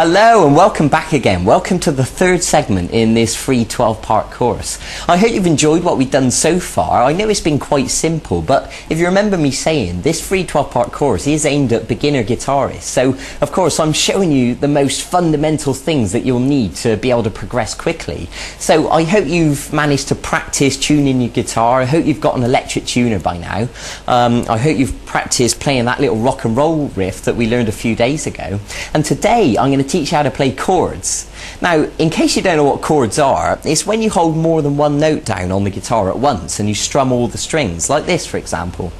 Hello and welcome back again. Welcome to the third segment in this free 12-part course. I hope you've enjoyed what we've done so far. I know it's been quite simple, but if you remember me saying, this free 12-part course is aimed at beginner guitarists. So, of course, I'm showing you the most fundamental things that you'll need to be able to progress quickly. So I hope you've managed to practice tuning your guitar. I hope you've got an electric tuner by now. I hope you've practiced playing that little rock and roll riff that we learned a few days ago. And today I'm going to teach you how to play chords. Now, in case you don't know what chords are, it's when you hold more than one note down on the guitar at once and you strum all the strings, like this for example.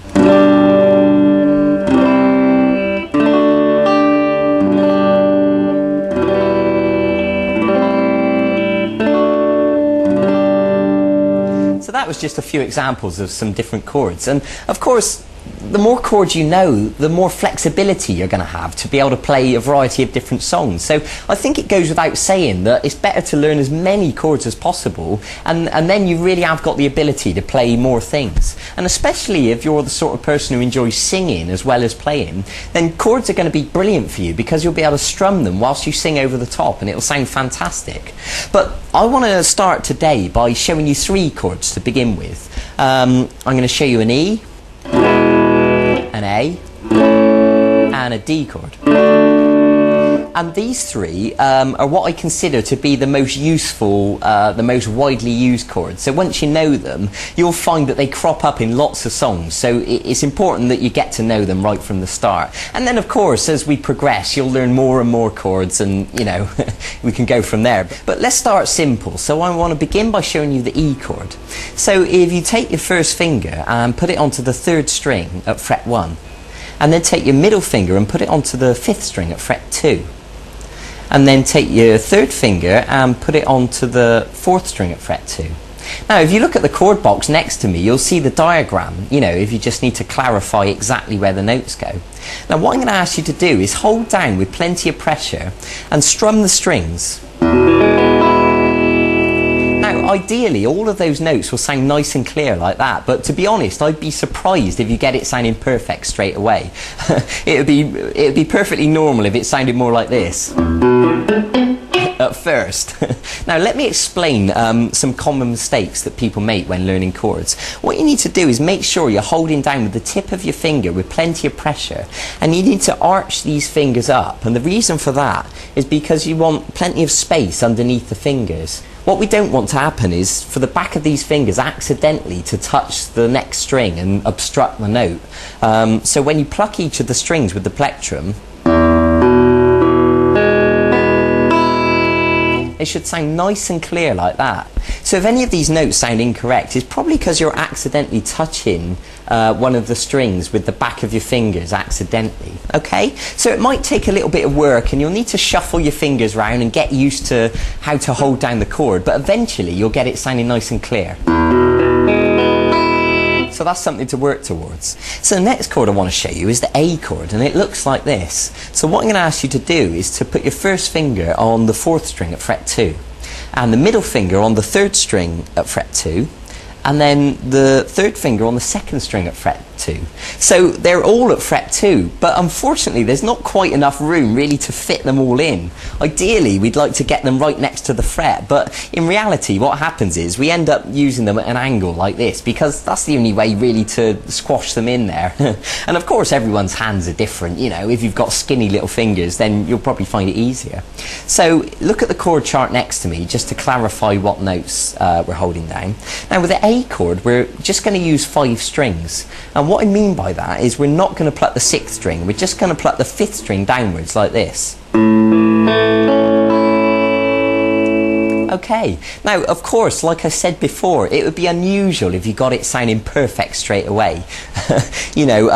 So that was just a few examples of some different chords, and of course the more chords you know, the more flexibility you're going to have to be able to play a variety of different songs. So I think it goes without saying that it's better to learn as many chords as possible, and then you really have got the ability to play more things. And especially if you're the sort of person who enjoys singing as well as playing, then chords are going to be brilliant for you because you'll be able to strum them whilst you sing over the top and it'll sound fantastic. But I want to start today by showing you three chords to begin with. I'm going to show you an E, an A, and a D chord. And these three are what I consider to be the most useful, the most widely used chords. So once you know them, you'll find that they crop up in lots of songs. So it's important that you get to know them right from the start. And then of course, as we progress, you'll learn more and more chords and, you know, we can go from there. But let's start simple. So I want to begin by showing you the E chord. So if you take your first finger and put it onto the third string at fret 1, and then take your middle finger and put it onto the fifth string at fret 2. And then take your third finger and put it onto the fourth string at fret 2. Now if you look at the chord box next to me, you'll see the diagram, you know, if you just need to clarify exactly where the notes go. Now what I'm going to ask you to do is hold down with plenty of pressure and strum the strings. Now ideally all of those notes will sound nice and clear like that, but to be honest I'd be surprised if you get it sounding perfect straight away. It'd be perfectly normal if it sounded more like this at first. Now let me explain some common mistakes that people make when learning chords. What you need to do is make sure you're holding down with the tip of your finger with plenty of pressure, and you need to arch these fingers up, and the reason for that is because you want plenty of space underneath the fingers. What we don't want to happen is for the back of these fingers accidentally to touch the next string and obstruct the note. So when you pluck each of the strings with the plectrum, it should sound nice and clear like that. So if any of these notes sound incorrect, it's probably because you're accidentally touching one of the strings with the back of your fingers accidentally. Okay? So it might take a little bit of work and you'll need to shuffle your fingers around and get used to how to hold down the chord, but eventually you'll get it sounding nice and clear. So that's something to work towards. So the next chord I want to show you is the A chord, and it looks like this. So what I'm going to ask you to do is to put your first finger on the fourth string at fret 2, and the middle finger on the third string at fret 2, and then the third finger on the second string at fret 2. So they're all at fret 2, but unfortunately there's not quite enough room really to fit them all in. Ideally we'd like to get them right next to the fret, but in reality what happens is we end up using them at an angle like this because that's the only way really to squash them in there. And of course everyone's hands are different, you know, if you've got skinny little fingers then you'll probably find it easier. So look at the chord chart next to me just to clarify what notes we're holding down. Now with the A chord we're just going to use 5 strings, and what I mean by that is we're not going to pluck the 6th string, we're just going to pluck the 5th string downwards like this. Okay, now of course like I said before, it would be unusual if you got it sounding perfect straight away. You know,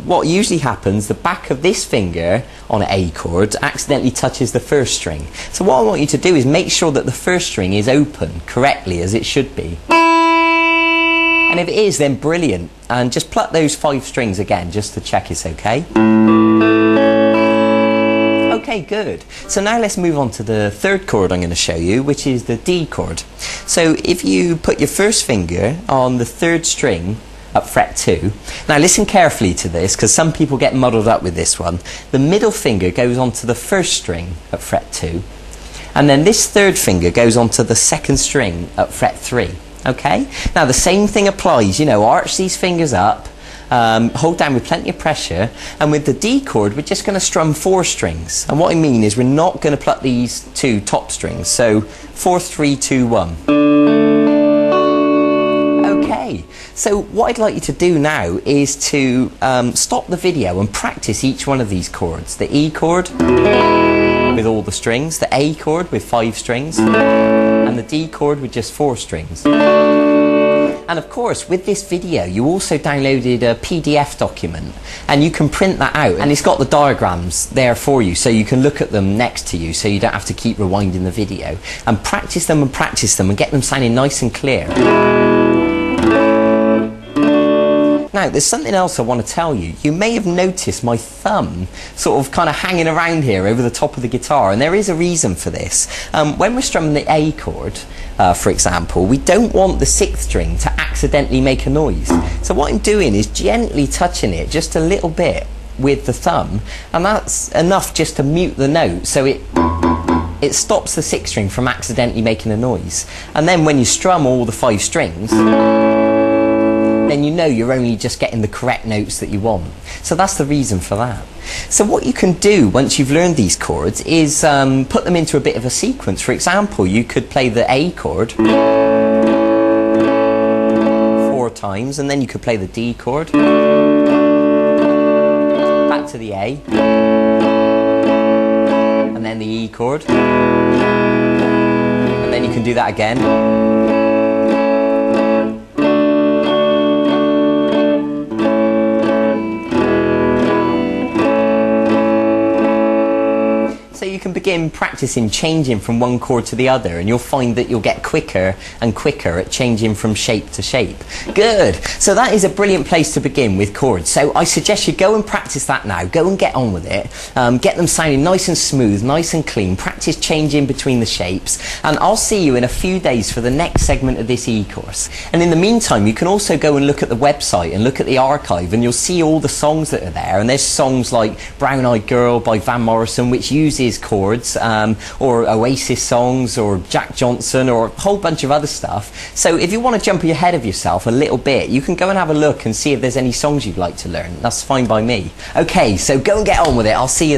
what usually happens, the back of this finger on an A chord accidentally touches the first string. So what I want you to do is make sure that the first string is open correctly as it should be. And if it is, then brilliant. And just pluck those 5 strings again, just to check it's okay. Okay, good. So now let's move on to the third chord I'm going to show you, which is the D chord. So if you put your first finger on the third string at fret 2. Now listen carefully to this, because some people get muddled up with this one. The middle finger goes onto the first string at fret 2, and then this third finger goes onto the second string at fret 3. Okay? Now the same thing applies, you know, arch these fingers up, hold down with plenty of pressure, and with the D chord we're just going to strum 4 strings. And what I mean is we're not going to pluck these 2 top strings. So 4, 3, 2, 1. Okay, so what I'd like you to do now is to stop the video and practice each one of these chords. The E chord with all the strings, the A chord with 5 strings, and the D chord with just 4 strings. And of course, with this video, you also downloaded a PDF document, and you can print that out, and it's got the diagrams there for you, so you can look at them next to you, so you don't have to keep rewinding the video. And practice them and get them sounding nice and clear. Now, there's something else I want to tell you. You may have noticed my thumb sort of kind of hanging around here over the top of the guitar, and there is a reason for this. When we're strumming the A chord, for example, we don't want the 6th string to accidentally make a noise. So what I'm doing is gently touching it just a little bit with the thumb, and that's enough just to mute the note, so it stops the 6th string from accidentally making a noise. And then when you strum all the 5 strings, then you know you're only just getting the correct notes that you want. So that's the reason for that. So what you can do once you've learned these chords is put them into a bit of a sequence. For example, you could play the A chord 4 times, and then you could play the D chord, back to the A, and then the E chord, and then you can do that again. So you can begin practicing changing from one chord to the other, and you'll find that you'll get quicker and quicker at changing from shape to shape. Good. So that is a brilliant place to begin with chords. So I suggest you go and practice that now. Go and get on with it. Get them sounding nice and smooth, nice and clean. Practice changing between the shapes. And I'll see you in a few days for the next segment of this e-course. And in the meantime, you can also go and look at the website and look at the archive, and you'll see all the songs that are there. And there's songs like Brown Eyed Girl by Van Morrison, which uses chords, or Oasis songs, or Jack Johnson, or a whole bunch of other stuff. So if you want to jump ahead of yourself a little bit, you can go and have a look and see if there's any songs you'd like to learn. That's fine by me. Okay, so go and get on with it. I'll see you